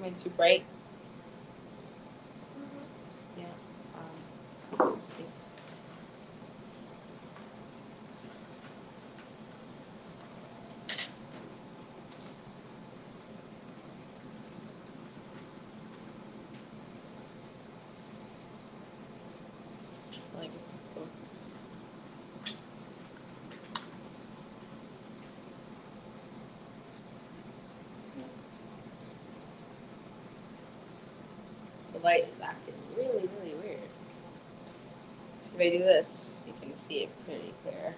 I mean, too bright. Yeah. Let's see. Like it's cool. The light is acting really, really weird. So if I do this, you can see it pretty clear.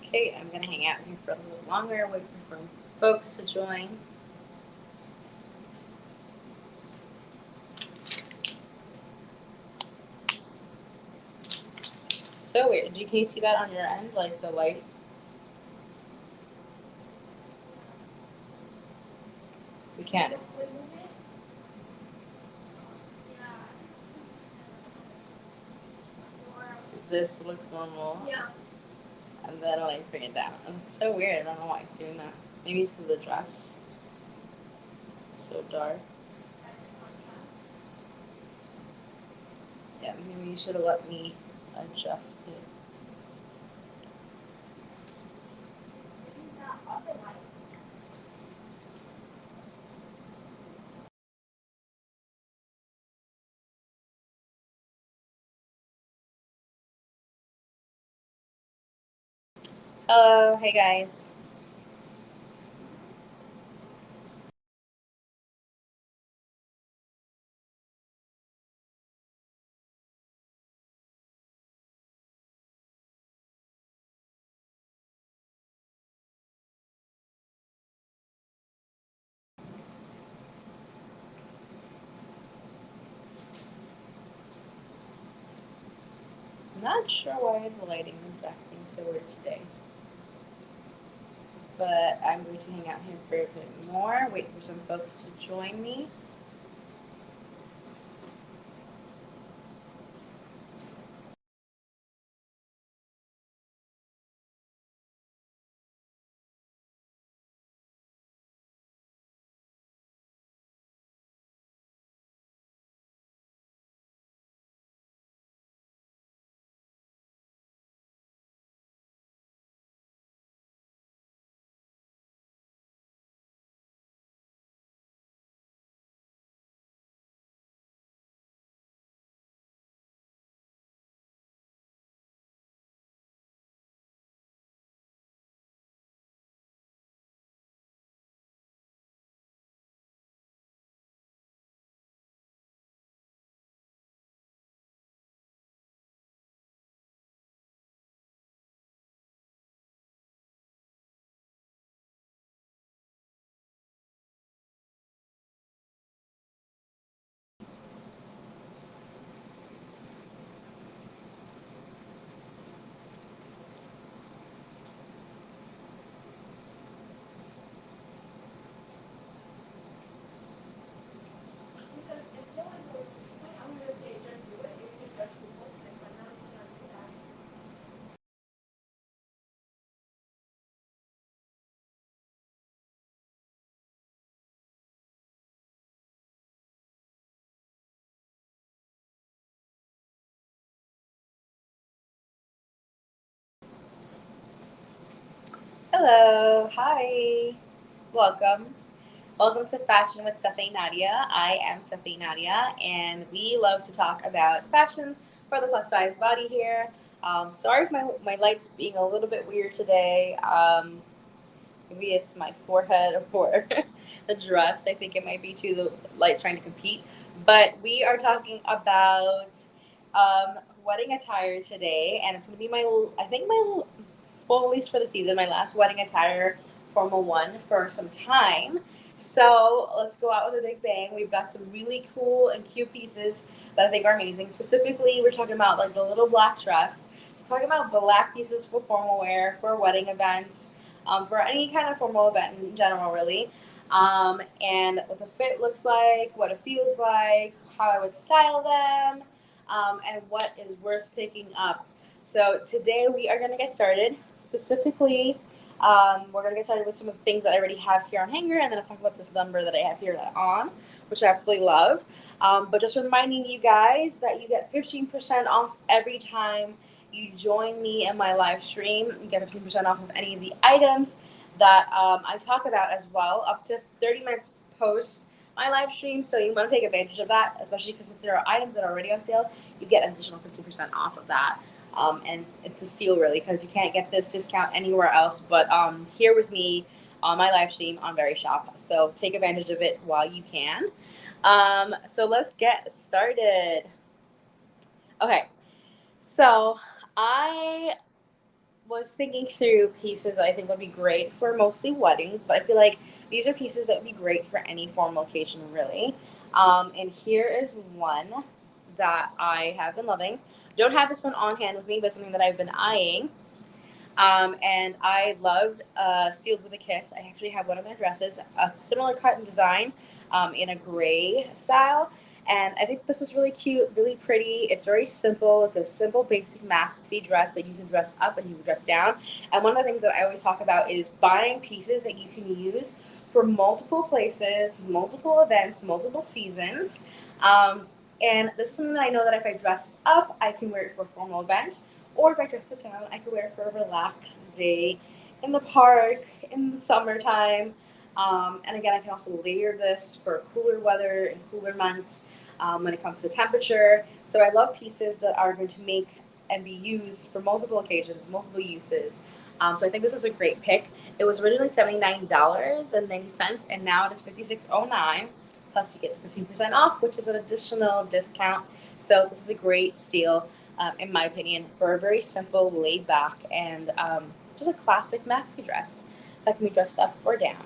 Okay, I'm gonna hang out here for a little longer, waiting for folks to join. So weird. Can you see that on your end, like the light? We can't. So this looks normal. Yeah. And then I like bring it down. And it's so weird. I don't know why it's doing that. Maybe it's because of the dress. So dark. Yeah, maybe you should have let me adjust it. Hello, hey guys. I'm not sure why the lighting is acting so weird today. But I'm going to hang out here for a bit more, wait for some folks to join me. Hello, hi, welcome. Welcome to Fashion with Stephanie Nadia. I am Stephanie Nadia, and we love to talk about fashion for the plus size body here. Sorry if my light's being a little bit weird today. Maybe it's my forehead or the dress. I think it might be too, the light trying to compete. But we are talking about wedding attire today, and it's going to be I think well, at least for the season, my last wedding attire, formal one for some time. So let's go out with a big bang. We've got some really cool and cute pieces that I think are amazing. Specifically, we're talking about like the little black dress. So talking about black pieces for formal wear, for wedding events, for any kind of formal event in general, really. And what the fit looks like, what it feels like, how I would style them, and what is worth picking up. So today we are going to get started. Specifically, we're going to get started with some of the things that I already have here on hanger, and then I'll talk about this number that I have here on, which I absolutely love. But just reminding you guys that you get 15% off every time you join me in my live stream. You get 15% off of any of the items that I talk about as well, up to 30 minutes post my live stream. So you want to take advantage of that, especially because if there are items that are already on sale, you get an additional 15% off of that. And it's a steal, really, because you can't get this discount anywhere else but here with me on my live stream on Verishop. So take advantage of it while you can. So let's get started. Okay, so I was thinking through pieces that I think would be great for mostly weddings, but I feel like these are pieces that would be great for any formal occasion, really. And here is one that I have been loving. Don't have this one on hand with me, but something that I've been eyeing. And I loved Sealed with a Kiss. I actually have one of their dresses, a similar cut and design in a gray style. And I think this is really cute, really pretty. It's very simple. It's a simple, basic maxi dress that you can dress up and you can dress down. And one of the things that I always talk about is buying pieces that you can use for multiple places, multiple events, multiple seasons. And this is something that I know that if I dress up, I can wear it for a formal event. Or if I dress it down, I could wear it for a relaxed day in the park in the summertime. And again, I can also layer this for cooler weather and cooler months when it comes to temperature. So I love pieces that are going to make and be used for multiple occasions, multiple uses. So I think this is a great pick. It was originally $79.90, and now it is $56.09. Plus, you get 15% off, which is an additional discount. So this is a great steal, in my opinion, for a very simple, laid back, and just a classic maxi dress that can be dressed up or down.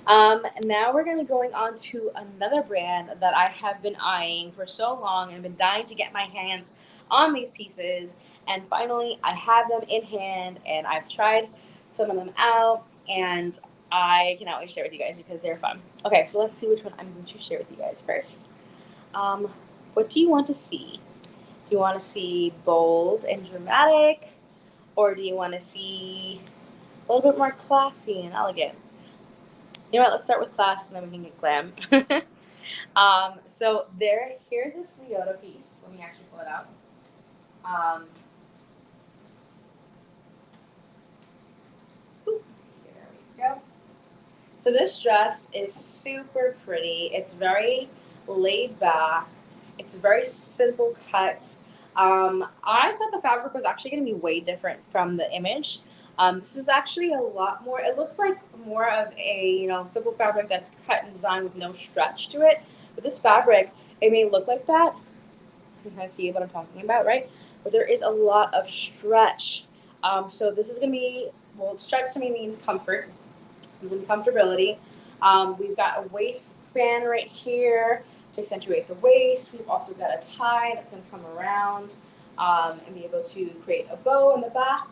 Now we're going to be going on to another brand that I have been eyeing for so long and been dying to get my hands on these pieces. And finally, I have them in hand, and I've tried some of them out, and I cannot wait to share with you guys because they're fun. Okay, so let's see which one I'm going to share with you guys first. What do you want to see? Do you want to see bold and dramatic, or do you want to see a little bit more classy and elegant? You know what? Let's start with class, and then we can get glam. So here's this Leota piece. Let me actually pull it out. Here we go. So this dress is super pretty. It's very laid back. It's a very simple cut. I thought the fabric was actually going to be way different from the image. This is actually a lot more. It looks like more of a simple fabric that's cut and designed with no stretch to it. But this fabric, it may look like that. You can kind of see what I'm talking about, right? But there is a lot of stretch. So this is going to be, well, stretch to me means comfort and comfortability. We've got a waistband right here to accentuate the waist. We've also got a tie that's going to come around and be able to create a bow in the back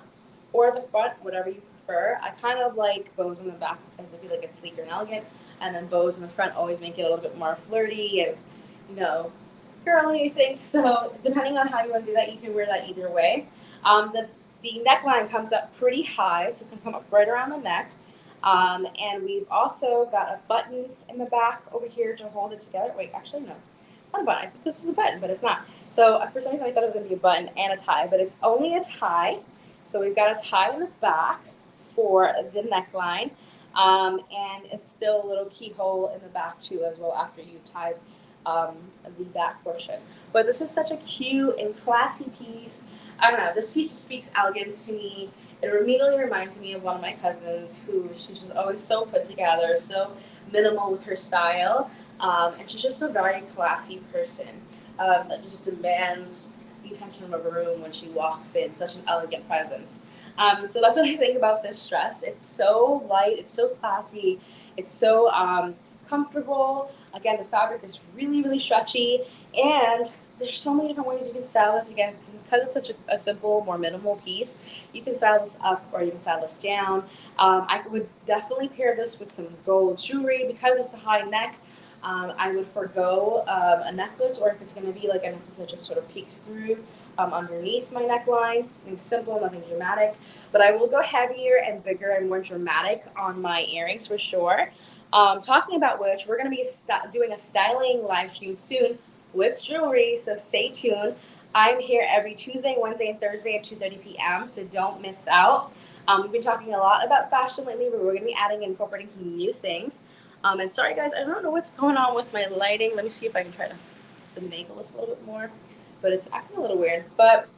or the front, whatever you prefer. I kind of like bows in the back because I feel like it's sleeker and elegant, and then bows in the front always make it a little bit more flirty and girly, I think. So depending on how you want to do that, you can wear that either way. The neckline comes up pretty high, so it's going to come up right around the neck. And we've also got a button in the back over here to hold it together. Wait, actually, no. It's not a button. I think this was a button, but it's not. So for some reason, I thought it was going to be a button and a tie, but it's only a tie. So we've got a tie in the back for the neckline. And it's still a little keyhole in the back, too, as well, after you tie the back portion. But this is such a cute and classy piece. I don't know. This piece just speaks elegance to me. It immediately reminds me of one of my cousins who she's just always so put together, so minimal with her style, and she's just a very classy person that just demands the attention of a room when she walks in, such an elegant presence. So that's what I think about this dress. It's so light, it's so classy, it's so comfortable. Again, the fabric is really, really stretchy, and there's so many different ways you can style this. Again, because it's such a simple, more minimal piece, you can style this up or you can style this down. I would definitely pair this with some gold jewelry because it's a high neck. I would forego a necklace, or if it's going to be like a necklace that just sort of peeks through underneath my neckline. Nothing simple, nothing dramatic. But I will go heavier and bigger and more dramatic on my earrings for sure. Talking about which, we're going to be doing a styling live stream soon with jewelry, so stay tuned. I'm here every Tuesday, Wednesday, and Thursday at 2:30 p.m., so don't miss out. We've been talking a lot about fashion lately, but we're going to be adding and incorporating some new things. And sorry, guys, I don't know what's going on with my lighting. Let me see if I can try to finagle this a little bit more, but it's acting a little weird. But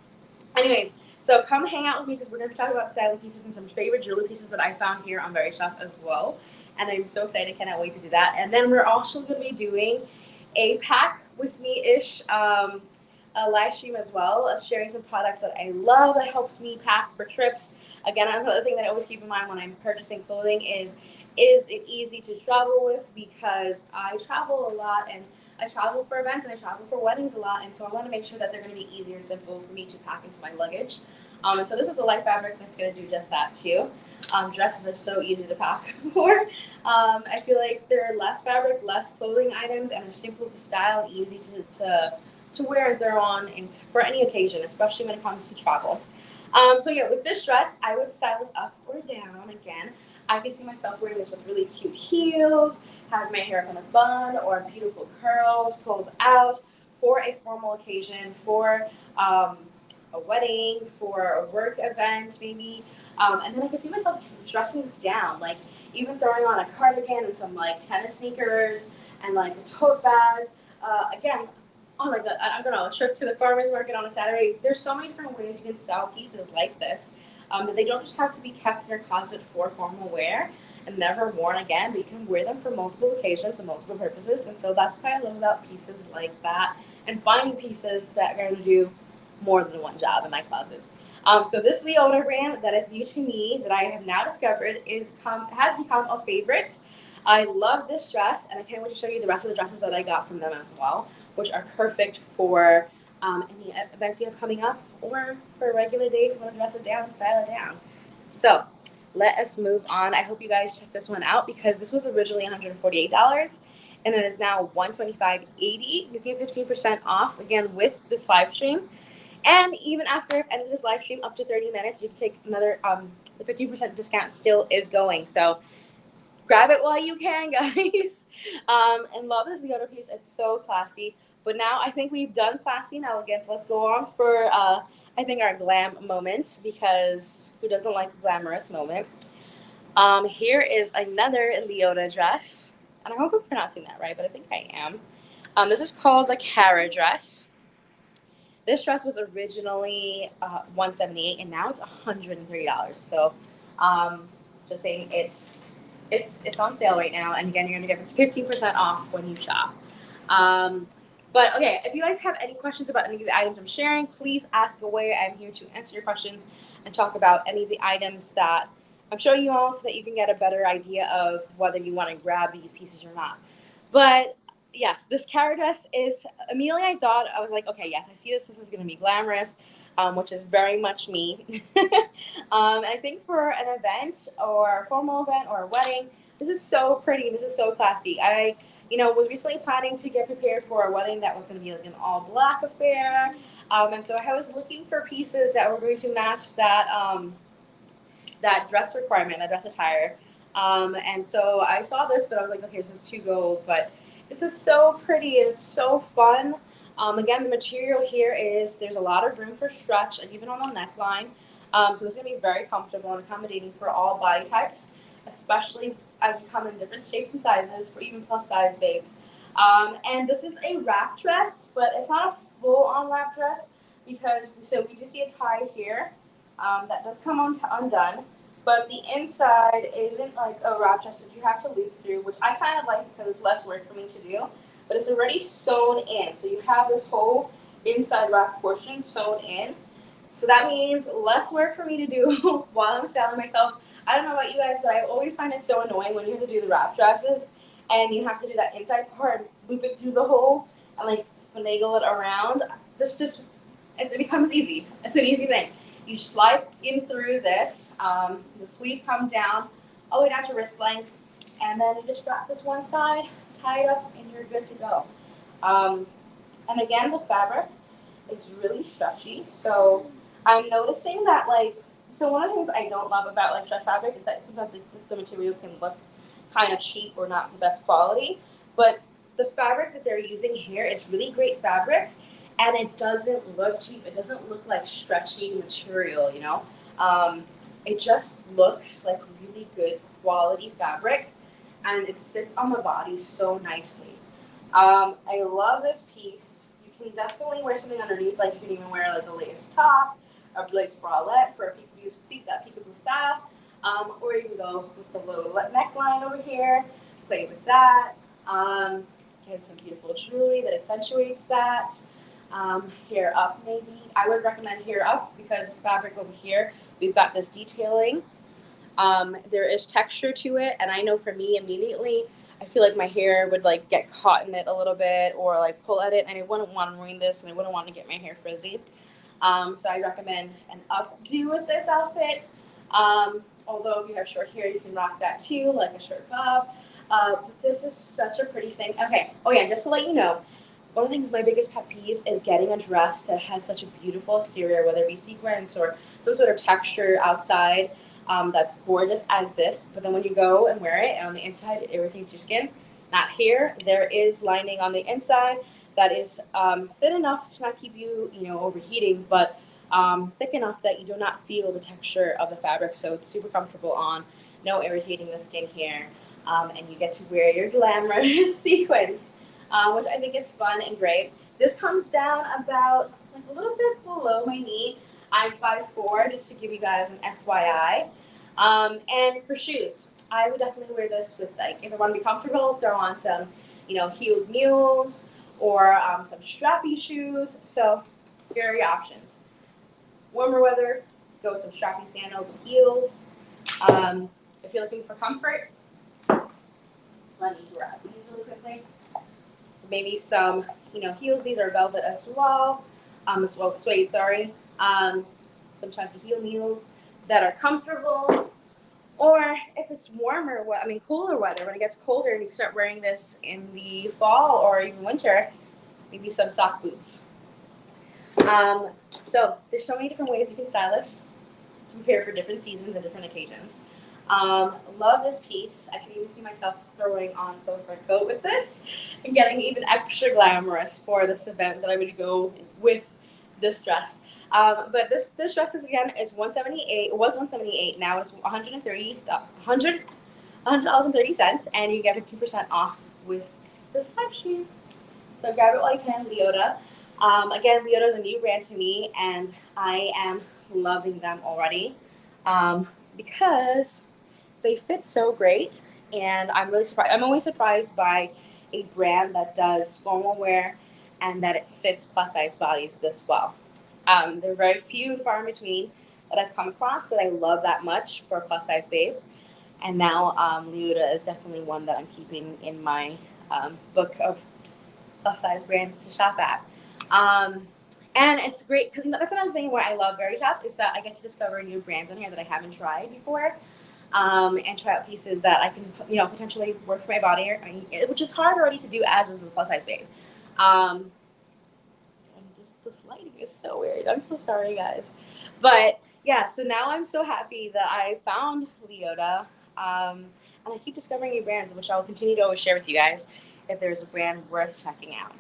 anyways, so come hang out with me because we're going to be talking about styling pieces and some favorite jewelry pieces that I found here on Verishop as well. And I'm so excited, cannot wait to do that. And then we're also going to be doing a pack with me-ish a live stream as well, sharing some products that I love that helps me pack for trips. Again, another thing that I always keep in mind when I'm purchasing clothing is it easy to travel with, because I travel a lot and I travel for events and I travel for weddings a lot, and so I want to make sure that they're going to be easy and simple for me to pack into my luggage. And so this is a light fabric that's going to do just that too. Dresses are so easy to pack for. I feel like they're less fabric, less clothing items, and they're simple to style and easy to wear and throw on for any occasion, especially when it comes to travel. So yeah, with this dress, I would style this up or down. Again, I can see myself wearing this with really cute heels, have my hair up in a bun or beautiful curls pulled out for a formal occasion, for a wedding, for a work event maybe. And then I can see myself dressing this down, like even throwing on a cardigan and some like tennis sneakers and like a tote bag. Again, oh my god, I don't know, a trip to the farmer's market on a Saturday. There's so many different ways you can style pieces like this. They don't just have to be kept in your closet for formal wear and never worn again, but you can wear them for multiple occasions and multiple purposes. And so that's why I love about pieces like that and finding pieces that are going to do more than one job in my closet. So this Leota brand that is new to me that I have now discovered has become a favorite. I love this dress, and I can't wait to show you the rest of the dresses that I got from them as well, which are perfect for any events you have coming up, or for a regular day if you want to dress it down, style it down. So let us move on. I hope you guys check this one out because this was originally $148 and it is now $125.80. You get 15% off again with this live stream. And even after ending this live stream up to 30 minutes, you can take another, the 15% discount still is going. So grab it while you can, guys. And love this Leota piece. It's so classy. But now I think we've done classy and elegant. Let's go on for, I think, our glam moment, because who doesn't like a glamorous moment? Here is another Leota dress. And I hope I'm pronouncing that right, but I think I am. This is called the Cara dress. This dress was originally $178 and now it's $130. So just saying it's on sale right now. And again, you're going to get 15% off when you shop. But okay, if you guys have any questions about any of the items I'm sharing, please ask away. I'm here to answer your questions and talk about any of the items that I'm showing you all so that you can get a better idea of whether you want to grab these pieces or not. But yes, this Cara dress is, immediately I thought, I was like, okay, yes, I see this. This is going to be glamorous, which is very much me. I think for an event or a formal event or a wedding, this is so pretty. This is so classy. I was recently planning to get prepared for a wedding that was going to be like an all black affair. And so I was looking for pieces that were going to match that dress requirement, that dress attire. And so I saw this, but I was like, okay, this is too gold. But this is so pretty and it's so fun. Again, the material here there's a lot of room for stretch, and even on the neckline. So this is going to be very comfortable and accommodating for all body types, especially as we come in different shapes and sizes for even plus size babes. And this is a wrap dress, but it's not a full on wrap dress because we do see a tie here that does come undone, but the inside isn't like a wrap dress that you have to loop through, which I kind of like because it's less work for me to do. But it's already sewn in, so you have this whole inside wrap portion sewn in. So that means less work for me to do while I'm styling myself. I don't know about you guys, but I always find it so annoying when you have to do the wrap dresses and you have to do that inside part and loop it through the hole and like finagle it around. It becomes easy. It's an easy thing. You slide in through this. The sleeves come down all the way down to wrist length, and then you just wrap this one side tie it up, and you're good to go. Um, and again, the fabric is really stretchy. So I'm noticing that so one of the things I don't love about like stretch fabric is that sometimes the material can look kind of cheap or not the best quality. But the fabric that they're using here is really great fabric, and it doesn't look cheap. It doesn't look like stretchy material, you know. Um, it just looks like really good quality fabric, and it sits on the body so nicely. I love this piece. You can definitely wear something underneath, like you can even wear like a lace top, a lace bralette for a peekaboo style. Or you can go with the little neckline over here, play with that. Um, get some beautiful jewelry that accentuates that. Hair up maybe. I would recommend hair up because the fabric over here, we've got this detailing. There is texture to it, and I know for me immediately, I feel like my hair would like get caught in it a little bit or like pull at it, and I wouldn't want to ruin this, and I wouldn't want to get my hair frizzy. So I recommend an updo with this outfit. Although if you have short hair, you can rock that too, like a short bob. But this is such a pretty thing. Okay. Oh yeah, just to let you know, one of the things my biggest pet peeves is getting a dress that has such a beautiful exterior, whether it be sequins or some sort of texture outside that's gorgeous as this. But then when you go and wear it, and on the inside it irritates your skin. Not here. There is lining on the inside that is thin enough to not keep you, overheating, but thick enough that you do not feel the texture of the fabric. So it's super comfortable on, no irritating the skin here, and you get to wear your glamorous sequins, which I think is fun and great. This comes down about like a little bit below my knee. I'm 5'4", just to give you guys an FYI. And for shoes, I would definitely wear this with like if I want to be comfortable, throw on some, heeled mules or some strappy shoes. So here are your options. Warmer weather, go with some strappy sandals with heels. If you're looking for comfort, let me grab these really quickly. Maybe some, heels. These are velvet as well suede. Sorry. Some chunky heel mules that are comfortable. Or if it's cooler weather, when it gets colder and you can start wearing this in the fall or even winter, maybe some sock boots. Um, so there's so many different ways you can style this to prepare for different seasons and different occasions. Love this piece. I can even see myself throwing on both my coat with this and getting even extra glamorous for this event that I would go with this dress. But this dress is again is 178. It was 178. Now it's 100 $100.30, and you get 50% off with this FATSHION. So grab it while you can, Leota. Again, Leota is a new brand to me, and I am loving them already because they fit so great, and I'm really surprised. I'm always surprised by a brand that does formal wear and that it sits plus size bodies this well. There are very few and far in between that I've come across that I love that much for plus size babes. And now Leota is definitely one that I'm keeping in my book of plus size brands to shop at. And it's great because that's another thing where I love Verishop is that I get to discover new brands on here that I haven't tried before, and try out pieces that I can potentially work for my body, which is hard already to do as is a plus size babe. Um, and this lighting is so weird. I'm so sorry, guys, but yeah. So now I'm so happy that I found Leota, and I keep discovering new brands, which I will continue to always share with you guys if there's a brand worth checking out.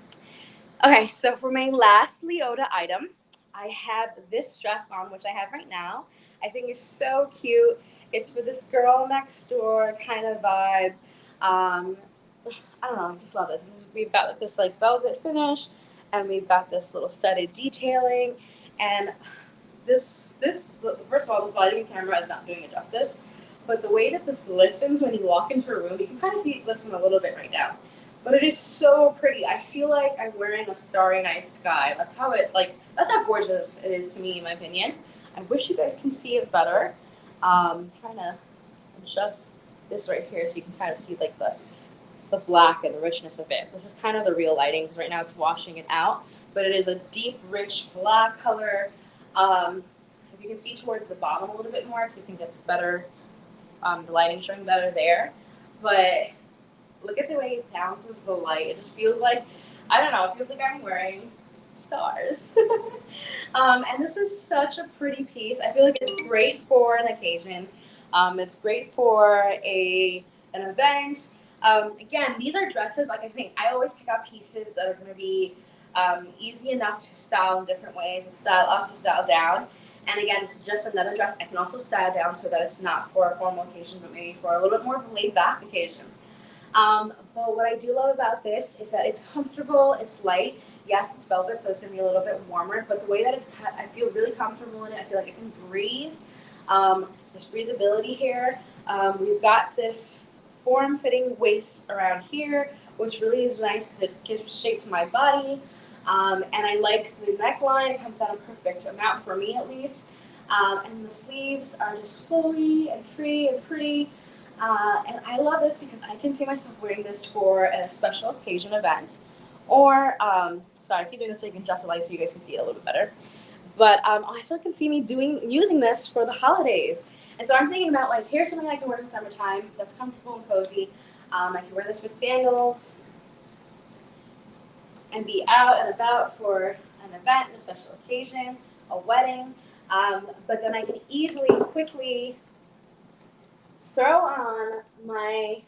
Okay, so for my last Leota item, I have this dress on, which I have right now. I think it's so cute. It's for this girl next door kind of vibe. Um, I don't know, I just love this. We've got like this like velvet finish, and we've got this little studded detailing, and first of all, this lighting camera is not doing it justice, but the way that this glistens when you walk into a room, you can kind of see it glisten a little bit right now. But it is so pretty. I feel like I'm wearing a starry night sky. That's how gorgeous it is to me, in my opinion. I wish you guys can see it better. Trying to adjust this right here so you can kind of see like the black and the richness of it. This is kind of the real lighting because right now it's washing it out, but it is a deep, rich black color. If you can see towards the bottom a little bit more, because I think that's better. The lighting showing better there, but look at the way it bounces the light. It just feels like, I don't know, it feels like I'm wearing stars. And this is such a pretty piece. I feel like it's great for an occasion. It's great for an event. Again, these are dresses. Like I think I always pick out pieces that are going to be easy enough to style in different ways, and style up to style down. And again, this is just another dress. I can also style down so that it's not for a formal occasion, but maybe for a little bit more of a laid back occasion. But what I do love about this is that it's comfortable, it's light. Yes, it's velvet, so it's going to be a little bit warmer, but the way that it's cut, I feel really comfortable in it. I feel like I can breathe. There's breathability here. We've got this form-fitting waist around here, which really is nice because it gives shape to my body. And I like the neckline. It comes out a perfect amount for me, at least. And the sleeves are just flowy and free and pretty. And I love this because I can see myself wearing this for a special occasion event. Or, sorry, I keep doing this so you can adjust the light so you guys can see it a little bit better. But I still can see me using this for the holidays. And so I'm thinking about, like, here's something I can wear in the summertime that's comfortable and cozy. I can wear this with sandals and be out and about for an event, a special occasion, a wedding. But then I can easily, quickly throw on my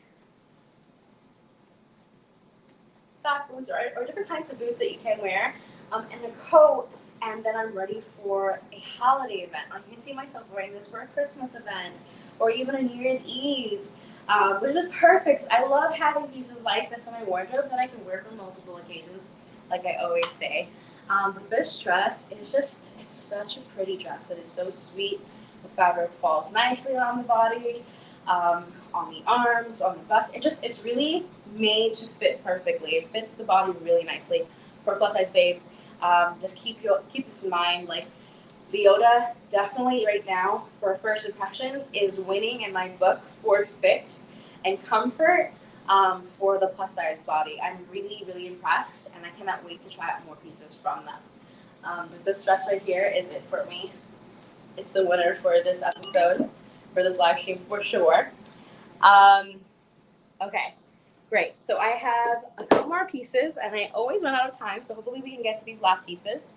sock boots or different kinds of boots that you can wear, and a coat, and then I'm ready for a holiday event. I can see myself wearing this for a Christmas event or even a New Year's Eve, which is perfect. I love having pieces like this in my wardrobe that I can wear for multiple occasions, like I always say. But this dress is just, it's such a pretty dress. It is so sweet. The fabric falls nicely on the body, on the arms, on the bust. It's really made to fit perfectly. It fits the body really nicely for plus size babes. Just keep this in mind. Like, Leota definitely right now for first impressions is winning in my book for fit and comfort, for the plus size body. I'm really, really impressed, and I cannot wait to try out more pieces from them. But this dress right here is it for me. It's the winner for this episode, for this live stream for sure. Okay, great. So I have a couple more pieces, and I always run out of time, so hopefully we can get to these last pieces.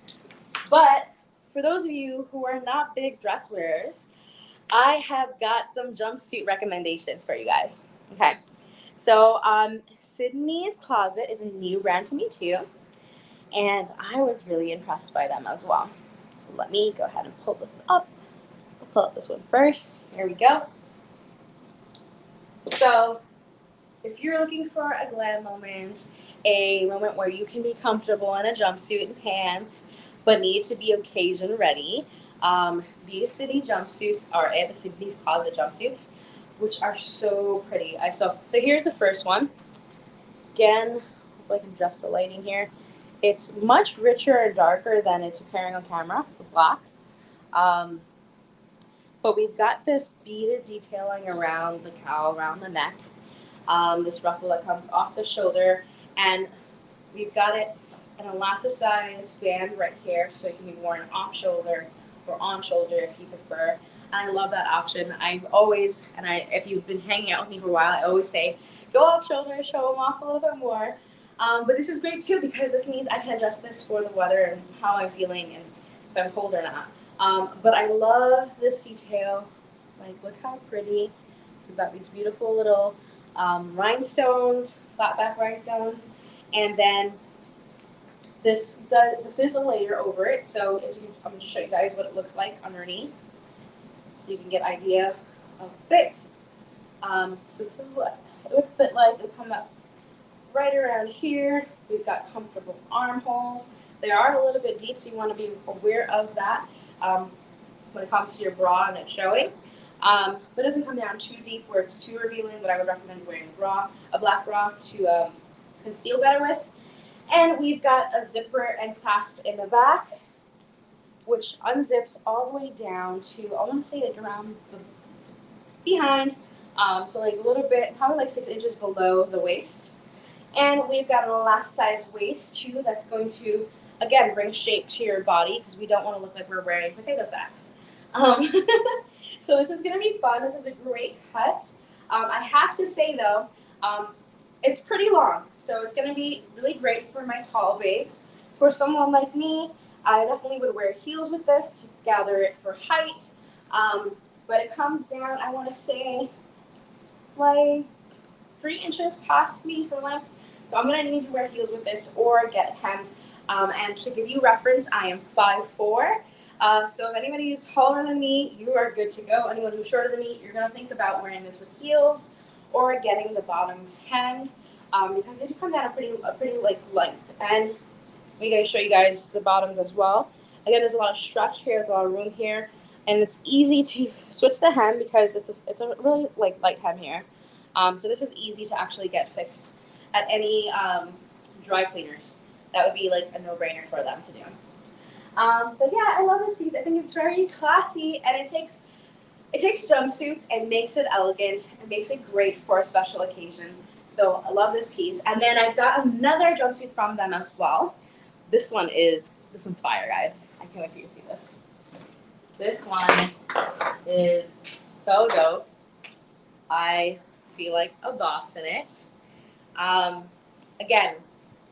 But for those of you who are not big dress wearers, I have got some jumpsuit recommendations for you guys. Okay, so Sydney's Closet is a new brand to me too, and I was really impressed by them as well. Let me go ahead and pull this up. I'll pull up this one first. Here we go. So if you're looking for a glam moment, a moment where you can be comfortable in a jumpsuit and pants, but need to be occasion ready, these Sydney jumpsuits are it. The Sydney's Closet jumpsuits, which are so pretty. So here's the first one. Again, hopefully I can adjust the lighting here. It's much richer and darker than it's appearing on camera, the black. But we've got this beaded detailing around the cowl, around the neck. This ruffle that comes off the shoulder, and we've got it an elasticized band right here, so it can be worn off shoulder or on shoulder if you prefer. And I love that option. If you've been hanging out with me for a while, I always say, go off shoulder, show them off a little bit more. But this is great too because this means I can adjust this for the weather and how I'm feeling and if I'm cold or not. But I love this detail. Like, look how pretty. We've got these beautiful little rhinestones, flat back rhinestones, and then this is a layer over it. So I'm going to show you guys what it looks like underneath, so you can get an idea of fit. So this is what it would fit like. It would come up right around here. We've got comfortable armholes. They are a little bit deep, so you want to be aware of that when it comes to your bra and it showing. But it doesn't come down too deep where it's too revealing, but I would recommend wearing a black bra to conceal better with. And we've got a zipper and clasp in the back, which unzips all the way down to, I want to say, like around the behind, so like a little bit, probably like 6 inches below the waist. And we've got an elasticized waist too that's going to, again, bring shape to your body because we don't want to look like we're wearing potato sacks. So this is going to be fun. This is a great cut. I have to say though, it's pretty long, so it's going to be really great for my tall babes. For someone like me, I definitely would wear heels with this to gather it for height. But it comes down, I want to say, like 3 inches past me for length. So I'm going to need to wear heels with this or get hemmed. And to give you reference, I am 5'4". So if anybody who's taller than me, you are good to go. Anyone who's shorter than me, you're going to think about wearing this with heels or getting the bottoms hemmed, because they do come down a pretty like length. And I'm going to show you guys the bottoms as well. Again, there's a lot of stretch here, there's a lot of room here, and it's easy to switch the hem because it's a really like light hem here. So this is easy to actually get fixed at any dry cleaners. That would be like a no-brainer for them to do. But yeah, I love this piece. I think it's very classy, and it takes jumpsuits and makes it elegant and makes it great for a special occasion. So I love this piece. And then I've got another jumpsuit from them as well. This one's fire, guys. I can't wait for you to see this. This one is so dope. I feel like a boss in it. Again,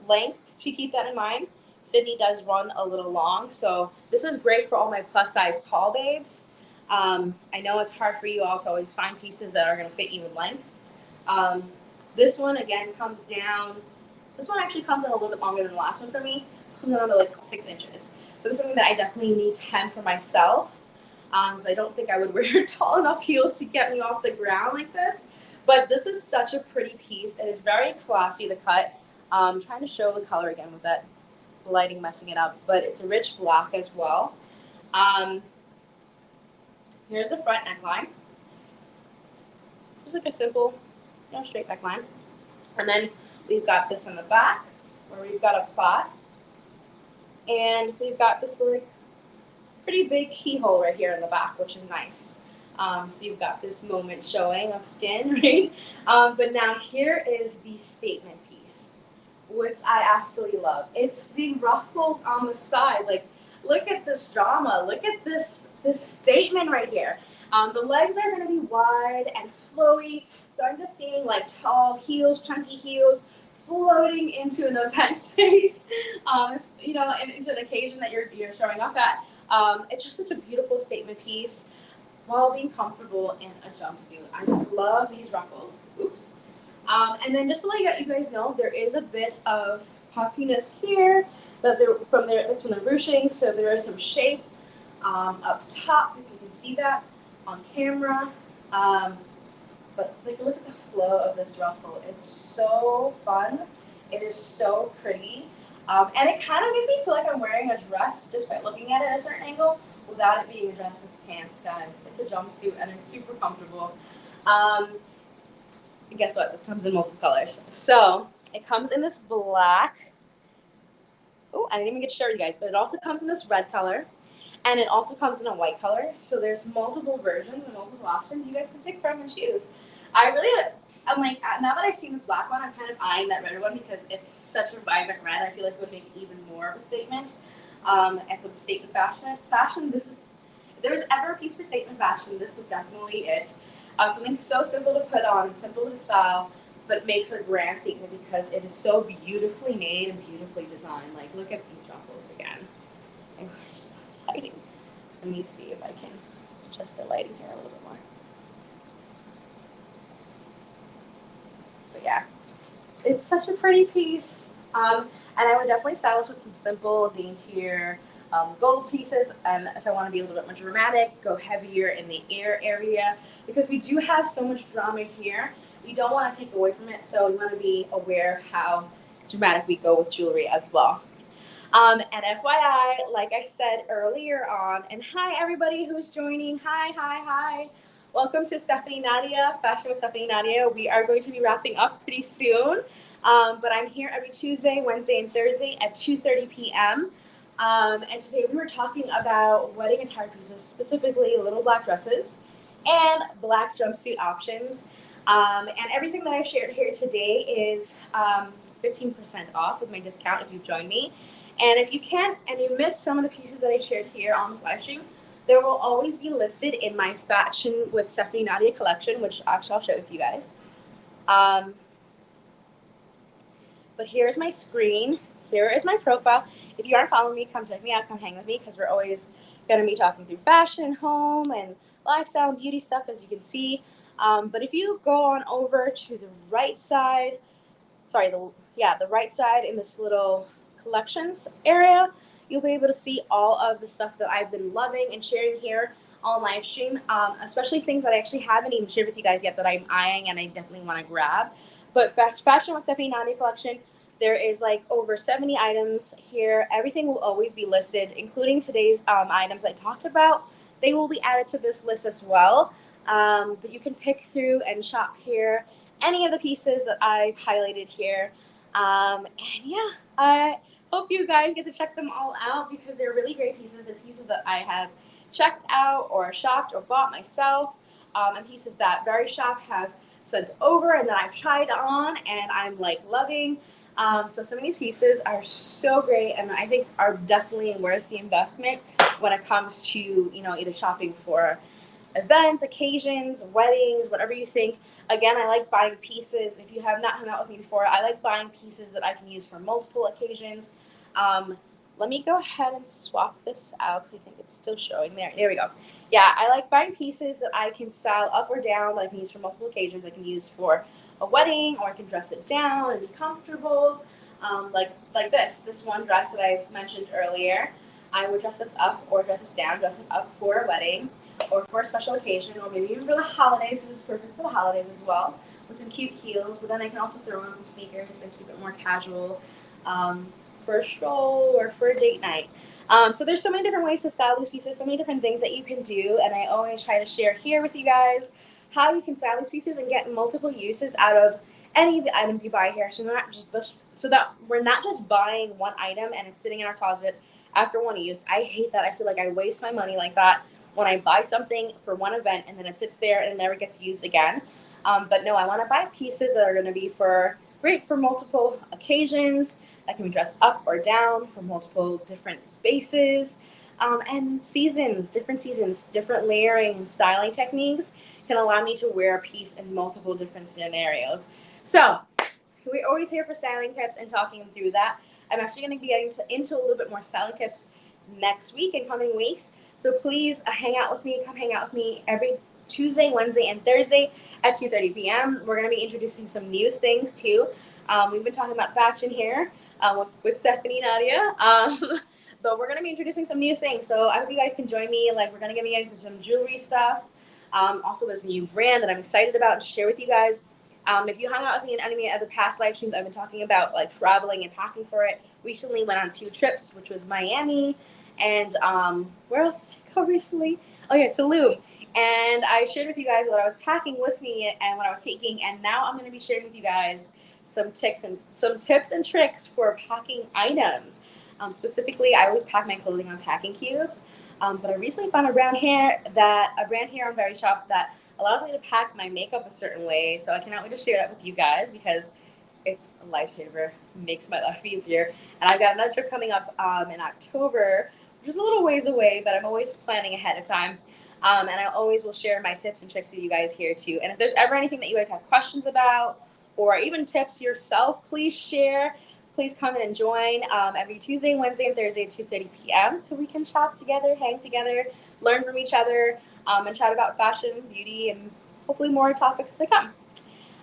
length, to keep that in mind. Sydney does run a little long, so this is great for all my plus size tall babes. I know it's hard for you all to always find pieces that are going to fit you in length. This one, again, comes down. This one actually comes in a little bit longer than the last one for me. This comes down to like 6 inches. So this is something that I definitely need to hem for myself, because I don't think I would wear tall enough heels to get me off the ground like this. But this is such a pretty piece. It is very classy, the cut. I'm trying to show the color again with that lighting messing it up, but it's a rich black as well. Here's the front neckline. Just like a simple, straight neckline. And then we've got this in the back, where we've got a clasp. And we've got this like pretty big keyhole right here in the back, which is nice. So you've got this moment showing of skin, right? But now here is the statement piece, which I absolutely love. It's the ruffles on the side. Like, look at this drama. Look at this statement right here. The legs are going to be wide and flowy. So I'm just seeing like tall heels, chunky heels, floating into an event space, into an occasion that you're showing up at. It's just such a beautiful statement piece while being comfortable in a jumpsuit. I just love these ruffles. Oops. And then just to let you guys know, there is a bit of puffiness here that's from the ruching, so there is some shape up top, if you can see that on camera. But like, look at the flow of this ruffle. It's so fun. It is so pretty. And it kind of makes me feel like I'm wearing a dress just by looking at it at a certain angle without it being a dress. It's pants, guys. It's a jumpsuit, and it's super comfortable. And guess what? This comes in multiple colors. So it comes in this black. Oh, I didn't even get to show you guys, but it also comes in this red color. And it also comes in a white color. So there's multiple versions and multiple options you guys can pick from and choose. I'm like, now that I've seen this black one, I'm kind of eyeing that red one because it's such a vibrant red. I feel like it would make even more of a statement. And some statement fashion. If there was ever a piece for statement fashion, this was definitely it. Something so simple to put on, simple to style, but makes a grand statement because it is so beautifully made and beautifully designed. Like, look at these ruffles again. And lighting. Let me see if I can adjust the lighting here a little bit more. But yeah, it's such a pretty piece. And I would definitely style this with some simple, daintier gold pieces. And if I want to be a little bit more dramatic, go heavier in the ear area because we do have so much drama here. We don't want to take away from it, so we want to be aware of how dramatic we go with jewelry as well. And FYI, like I said earlier on, and hi everybody who's joining. Hi. Welcome to Stephanie Nadia, Fashion with Stephanie Nadia. We are going to be wrapping up pretty soon, but I'm here every Tuesday, Wednesday, and Thursday at 2:30 p.m. And today we were talking about wedding attire pieces, specifically little black dresses and black jumpsuit options. And everything that I've shared here today is 15% off with my discount if you've joined me. And if you can't and you missed some of the pieces that I shared here on this live stream, there will always be listed in my FATSHION with Stephanie Nadia collection, which actually I'll share with you guys. But here's my screen. Here is my profile. If you aren't following me, come check me out. Come hang with me because we're always going to be talking through fashion, home, and lifestyle and beauty stuff, as you can see. But if you go on over to the right side, sorry, the right side in this little collections area, you'll be able to see all of the stuff that I've been loving and sharing here on live stream, especially things that I actually haven't even shared with you guys yet that I'm eyeing and I definitely want to grab. But Fashion with Stephanie Nadia collection, there is like over 70 items here. Everything will always be listed, including today's items I talked about. They will be added to this list as well. But you can pick through and shop here any of the pieces that I've highlighted here. And yeah, I hope you guys get to check them all out because they're really great pieces and pieces that I have checked out or shopped or bought myself, and pieces that Verishop have sent over and that I've tried on and I'm like loving. So some of these pieces are so great and I think are definitely worth the investment when it comes to, you know, either shopping for events, occasions, weddings, whatever you think. Again, I like buying pieces. If you have not hung out with me before, I like buying pieces that I can use for multiple occasions. Let me go ahead and swap this out because I think it's still showing there. There we go. Yeah, I like buying pieces that I can style up or down, that I can use for multiple occasions. I can use for a wedding, or I can dress it down and be comfortable. Like this one dress that I mentioned earlier. I would dress this up or dress this down, dress it up for a wedding or for a special occasion, or maybe even for the holidays, because it's perfect for the holidays as well, with some cute heels. But then I can also throw on some sneakers and keep it more casual, for a stroll or for a date night. So there's so many different ways to style these pieces, so many different things that you can do, and I always try to share here with you guys how you can style these pieces and get multiple uses out of any of the items you buy here. So that we're not just buying one item and it's sitting in our closet after one use. I hate that. I feel like I waste my money like that when I buy something for one event and then it sits there and it never gets used again. But no, I want to buy pieces that are going to be great for multiple occasions, that can be dressed up or down for multiple different spaces, and different seasons, different layering and styling techniques can allow me to wear a piece in multiple different scenarios. So we're always here for styling tips and talking through that. I'm actually going to be getting into a little bit more styling tips next week and coming weeks. So please hang out with me. Come hang out with me every Tuesday, Wednesday, and Thursday at 2:30 p.m. We're going to be introducing some new things too. We've been talking about fashion here with Stephanie Nadia. But we're going to be introducing some new things. So I hope you guys can join me. Like, we're going to get into some jewelry stuff. Also, there's a new brand that I'm excited about to share with you guys. If you hung out with me in any of the past live streams, I've been talking about like traveling and packing for it. Recently went on 2 trips, which was Miami and where else did I go recently? Oh yeah, Tulum. And I shared with you guys what I was packing with me and what I was taking. And now I'm going to be sharing with you guys some tips and tricks for packing items. Specifically, I always pack my clothing on packing cubes. But I recently found a brand here on Verishop that allows me to pack my makeup a certain way. So I cannot wait to share that with you guys because it's a lifesaver, makes my life easier. And I've got another trip coming up in October, which is a little ways away, but I'm always planning ahead of time. And I always will share my tips and tricks with you guys here too. And if there's ever anything that you guys have questions about or even tips yourself, please share. Please come in and join every Tuesday, Wednesday, and Thursday at 2:30 p.m. so we can shop together, hang together, learn from each other, and chat about fashion, beauty, and hopefully more topics to come.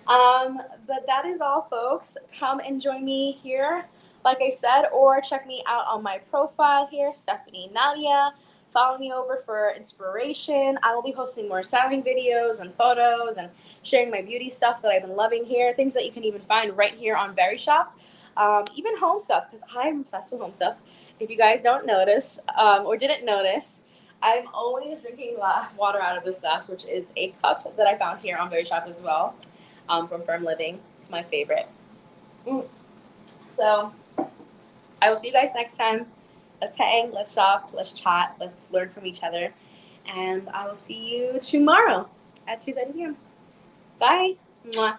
But that is all, folks. Come and join me here, like I said, or check me out on my profile here, Stephanie Nadia. Follow me over for inspiration. I will be posting more styling videos and photos and sharing my beauty stuff that I've been loving here, things that you can even find right here on Verishop. Even home stuff, because I'm obsessed with home stuff. If you guys don't notice or didn't notice, I'm always drinking water out of this glass, which is a cup that I found here on Verishop as well, from Firm Living. It's my favorite. So I will see you guys next time. Let's hang, let's shop, let's chat, let's learn from each other. And I will see you tomorrow at 2:30 p.m. Bye. Mwah.